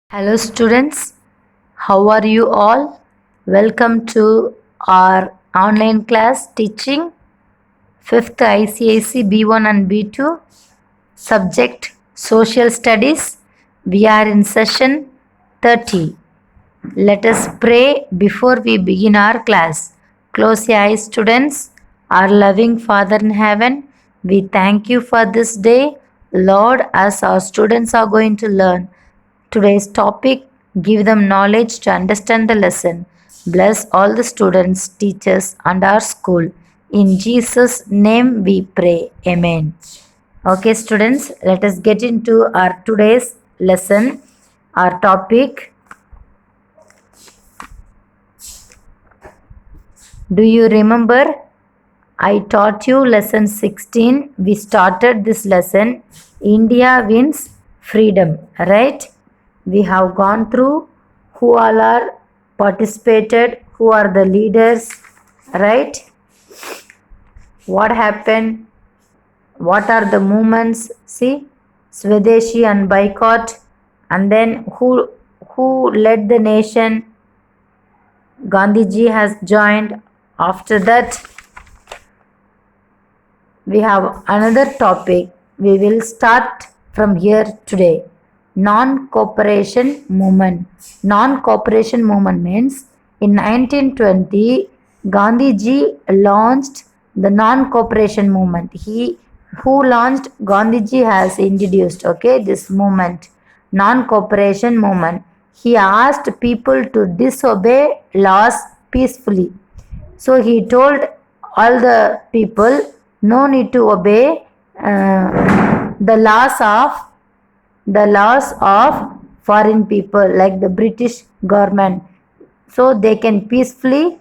Hello, students. How are you all? Welcome to our online class teaching 5th ICIC B1 and B2 subject Social Studies. We are in session 30. Let us pray before we begin our class. Close your eyes, students. Our loving Father in heaven, we thank you for this day. Lord, as our students are going to learn today's topic, give them knowledge to understand the lesson. Bless all the students, teachers, and our school. In Jesus' name we pray. Amen. Okay, students, let us get into our today's lesson. Our topic. Do you remember? I taught you lesson 16. We started this lesson. India wins freedom, right? We have gone through who all are participated, who are the leaders, right? What happened? What are the movements? See, Swadeshi and boycott, and then who led the nation? Gandhiji has joined. After that, we have another topic. We will start from here today. Non-cooperation movement. Non-cooperation movement means in 1920, Gandhiji launched the non-cooperation movement. Who launched? Gandhiji has introduced, okay, this movement, non-cooperation movement. He asked people to disobey laws peacefully. So he told all the people no need to obey the laws of foreign people like the British government, so they can peacefully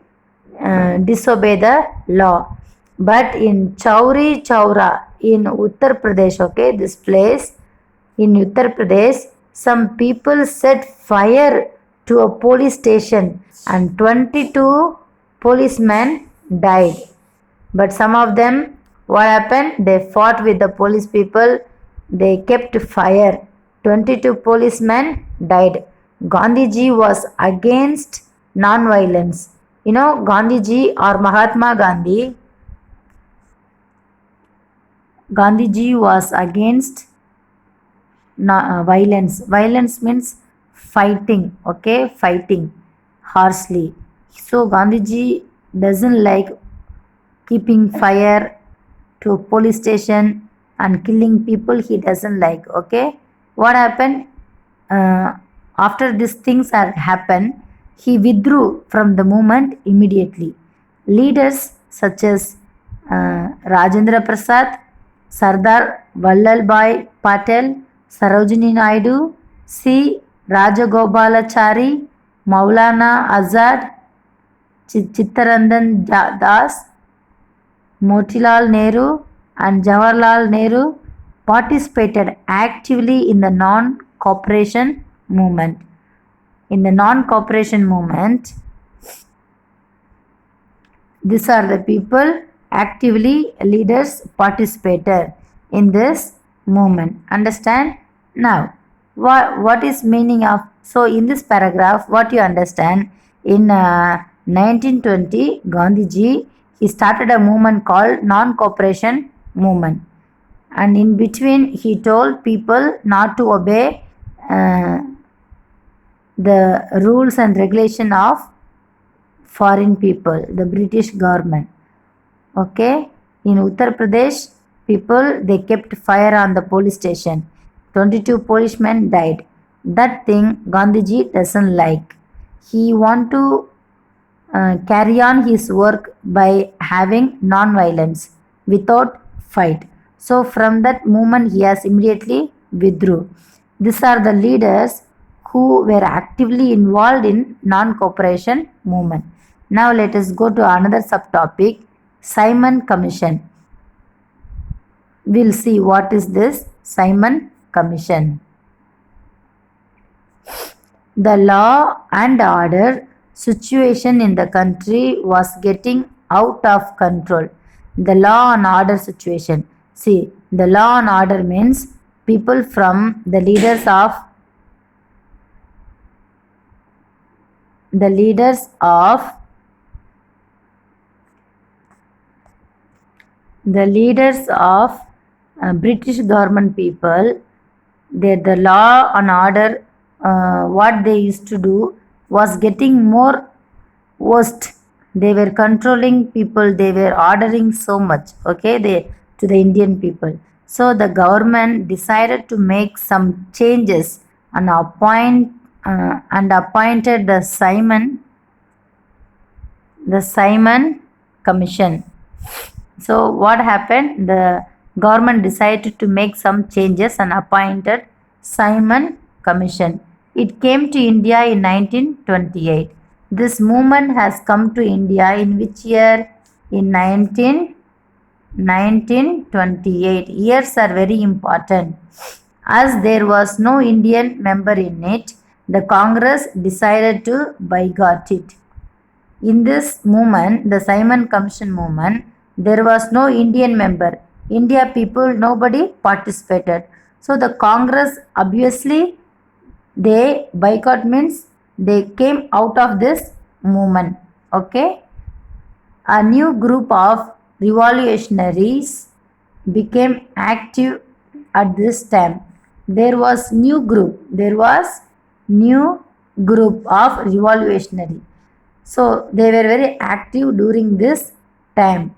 disobey the law. But in Chauri Chaura in Uttar Pradesh, okay, this place in Uttar Pradesh, some people set fire to a police station and 22 policemen died. But some of them, what happened? They fought with the police people, they kept fire. 22 policemen died. Gandhiji was against non-violence. You know, Gandhiji or Mahatma Gandhiji was against violence. Violence means fighting, okay, fighting harshly. So Gandhiji doesn't like keeping fire to a police station and killing people. He doesn't like, okay. What happened? After these things are happened, he withdrew from the movement immediately. Leaders such as Rajendra Prasad, Sardar Vallabhbhai Patel, Sarojini Naidu, C. Rajagopalachari, Maulana Azad, Chittaranjan Das, Motilal Nehru and Jawaharlal Nehru participated actively in the non-cooperation movement. In the non-cooperation movement, these are the people actively leaders participated in this movement. Understand? Now, what is meaning of, so in this paragraph, what you understand, in 1920, Gandhiji, he started a movement called non-cooperation movement. And in between, he told people not to obey the rules and regulation of foreign people, the British government. Okay, in Uttar Pradesh, people, they kept fire on the police station. 22 policemen died. That thing Gandhiji doesn't like. He want to carry on his work by having non-violence without fight. So from that movement, he has immediately withdrew. These are the leaders who were actively involved in non-cooperation movement. Now let us go to another subtopic, Simon Commission. We'll see what is this Simon Commission. The law and order situation in the country was getting out of control. The law and order situation. See, the law and order means people from the leaders of the leaders of British government people, the law and order, what they used to do was getting more worst. They were controlling people, they were ordering so much, okay, they to the Indian people. So the government decided to make some changes and appointed the Simon Commission. So what happened? The government decided to make some changes and appointed Simon Commission. It came to India in 1928. This movement has come to India in which year? In 1928. Years are very important. As there was no Indian member in it, the Congress decided to boycott it. In this movement, the Simon Commission movement, there was no Indian member. India people, nobody participated. So the Congress, obviously, they boycott means they came out of this movement. Okay. A new group of revolutionaries became active at this time. There was new group of revolutionary. So they were very active during this time.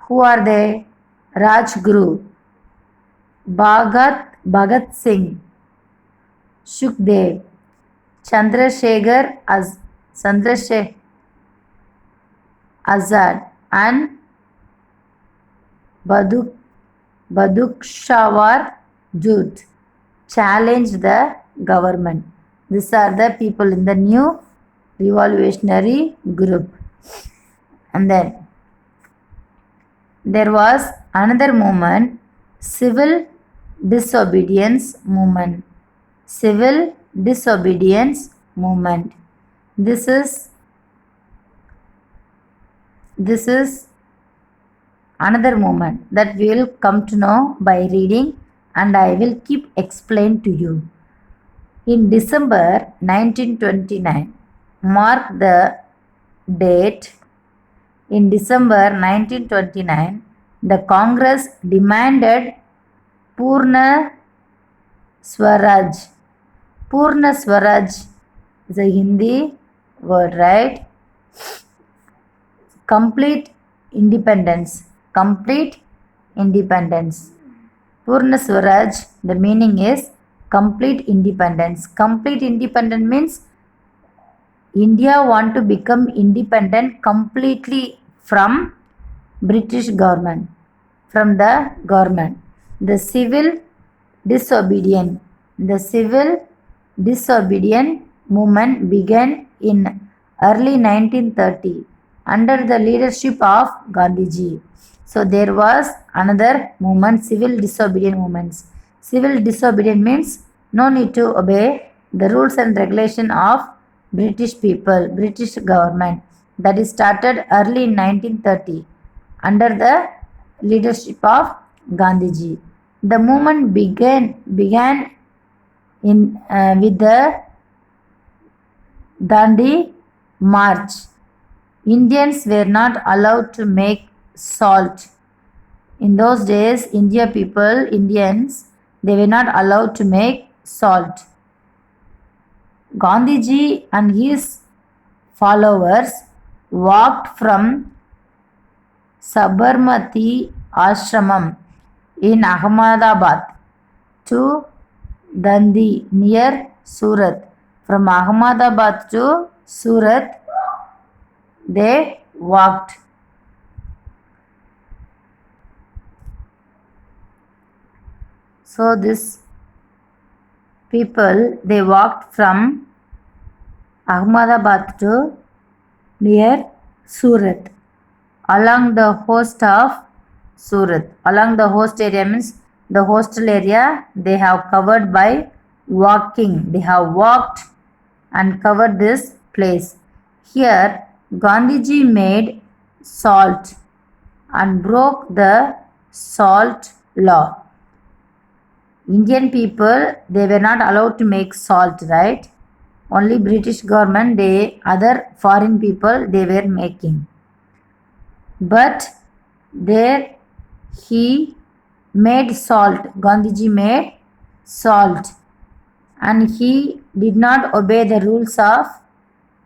Who are they? Rajguru, Bhagat Singh, Sukhdev, Chandrasekhar Azad, and Badukshawar Jute challenged the government. These are the people in the new revolutionary group. And then there was another movement, civil disobedience movement. Civil disobedience movement. This is another movement that we will come to know by reading, and I will keep explain to you. In December 1929, mark the date. In December 1929, the Congress demanded Purna Swaraj. Purna Swaraj is a Hindi word, right? Complete independence. Complete independence. Purna Swaraj, the meaning is complete independence. Complete independence means India want to become independent completely from British government, from the government. The civil disobedient movement began in early 1930 under the leadership of Gandhiji. So there was another movement, civil disobedient movements. Civil disobedient means no need to obey the rules and regulation of British people, British government. That is started early in 1930 under the leadership of Gandhiji. The movement began with the Dandi March. Indians were not allowed to make salt. In those days, Indians, they were not allowed to make salt. Gandhiji and his followers walked from Sabarmati Ashramam in Ahmedabad to Dandi near Surat. From Ahmedabad to Surat, they walked. So this people, they walked from Ahmedabad to near Surat. Along the coast of Surat. Along the coast area means the coastal area they have covered by walking. They have walked and covered this place. Here Gandhiji made salt and broke the salt law. Indian people, they were not allowed to make salt, right? Only British government, they other foreign people they were making. But there he made salt. Gandhiji made salt, and he did not obey the rules of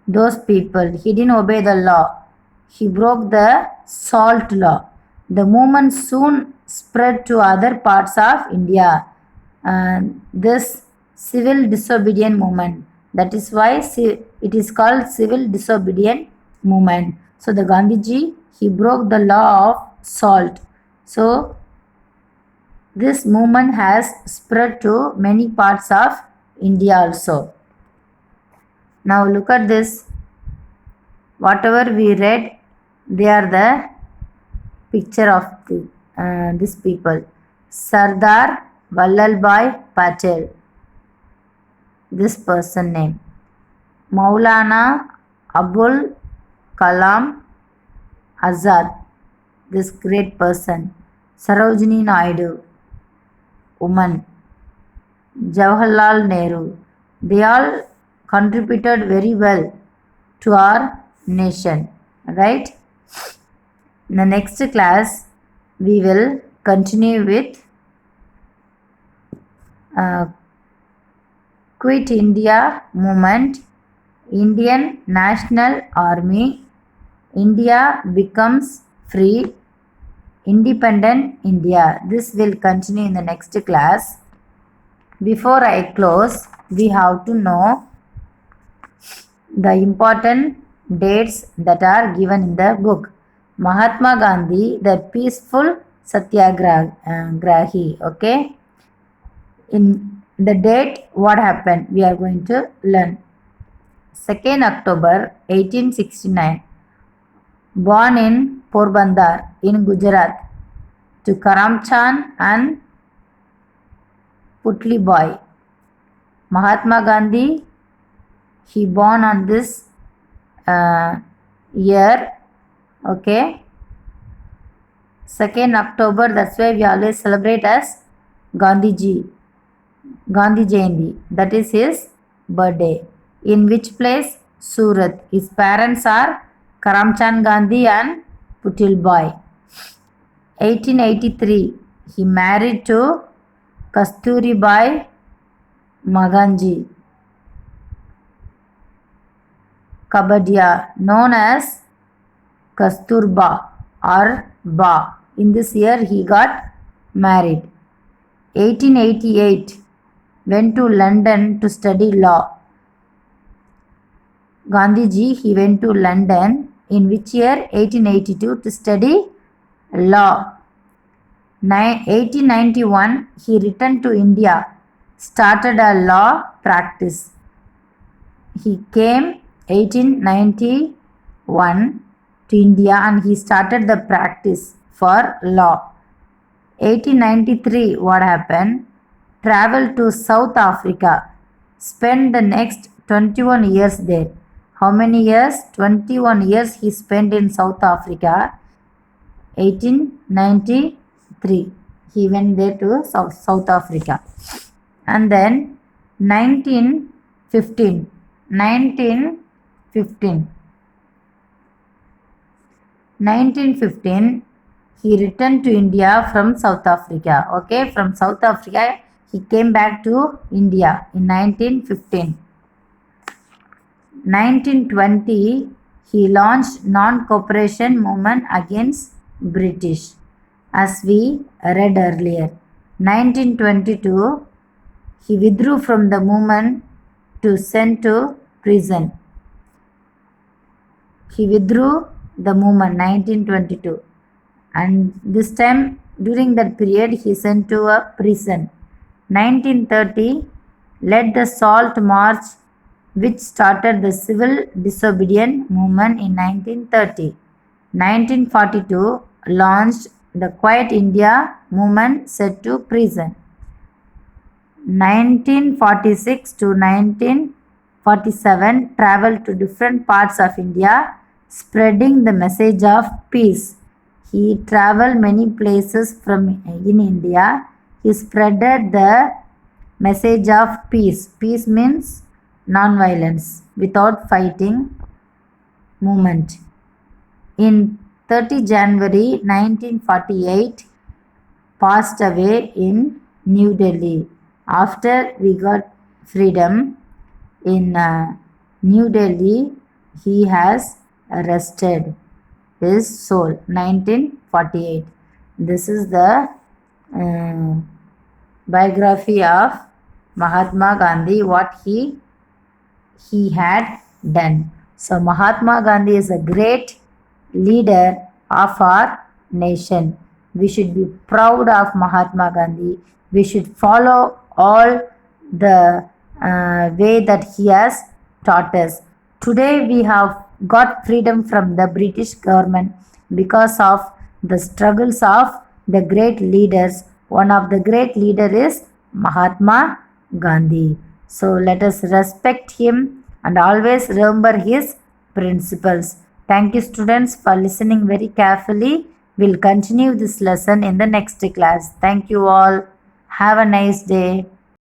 those people. He didn't obey the law. He broke the salt law. The movement soon spread to other parts of India. This civil disobedient movement. That is why it is called civil disobedient movement. So the Gandhiji, he broke the law of salt. So this movement has spread to many parts of India also. Now look at this. Whatever we read, they are the picture of these people. Sardar Vallabhbhai Patel, this person name. Maulana Abul Kalam Azad, this great person. Sarojini Naidu, woman. Jawaharlal Nehru, they all contributed very well to our nation, right? In the next class, we will continue with Quit India movement, Indian National Army, India becomes free, independent India. This will continue in the next class. Before I close, we have to know the important dates that are given in the book. Mahatma Gandhi, the peaceful Satyagrahi. Okay. In the date, what happened? We are going to learn. 2nd October 1869. Born in Porbandar in Gujarat to Karamchand and Putli Boy. Mahatma Gandhi, he born on this year. Okay. 2nd October, that's why we always celebrate as Gandhi Jayanti. That is his birthday. In which place? Surat. His parents are Karamchand Gandhi and Putil Boy. 1883, he married to Kasturibai Maganji Kabadia, known as Kasturba or Ba. In this year, he got married. 1888, went to London to study law. Gandhiji, he went to London in which year? 1882, to study law. 1891, he returned to India, started a law practice. He came 1891 to India and he started the practice for law. 1893, what happened? Traveled to South Africa, spent the next 21 years there. How many years? 21 years he spent in South Africa. 1893, he went there to South Africa. And then 1915, he returned to India from South Africa. Okay, from South Africa, he came back to India in 1915. 1920, he launched non-cooperation movement against British, as we read earlier. 1922, he withdrew from the movement to sent to prison. He withdrew the movement 1922, and this time during that period he sent to a prison. 1930, led the Salt March, which started the civil disobedient movement in 1930. 1942, launched the Quiet India movement, set to prison. 1946 to 1947, traveled to different parts of India, spreading the message of peace. He traveled many places in India. He spreaded the message of peace. Peace means non-violence without fighting movement. In 30 January 1948, passed away in New Delhi. After we got freedom in New Delhi, he has rested his soul. 1948. This is the biography of Mahatma Gandhi, what he had done. So Mahatma Gandhi is a great leader of our nation. We should be proud of Mahatma Gandhi. We should follow all the way that he has taught us. Today we have got freedom from the British government because of the struggles of the great leaders. One of the great leader is Mahatma Gandhi. So let us respect him and always remember his principles. Thank you students for listening very carefully. We'll continue this lesson in the next class. Thank you all. Have a nice day.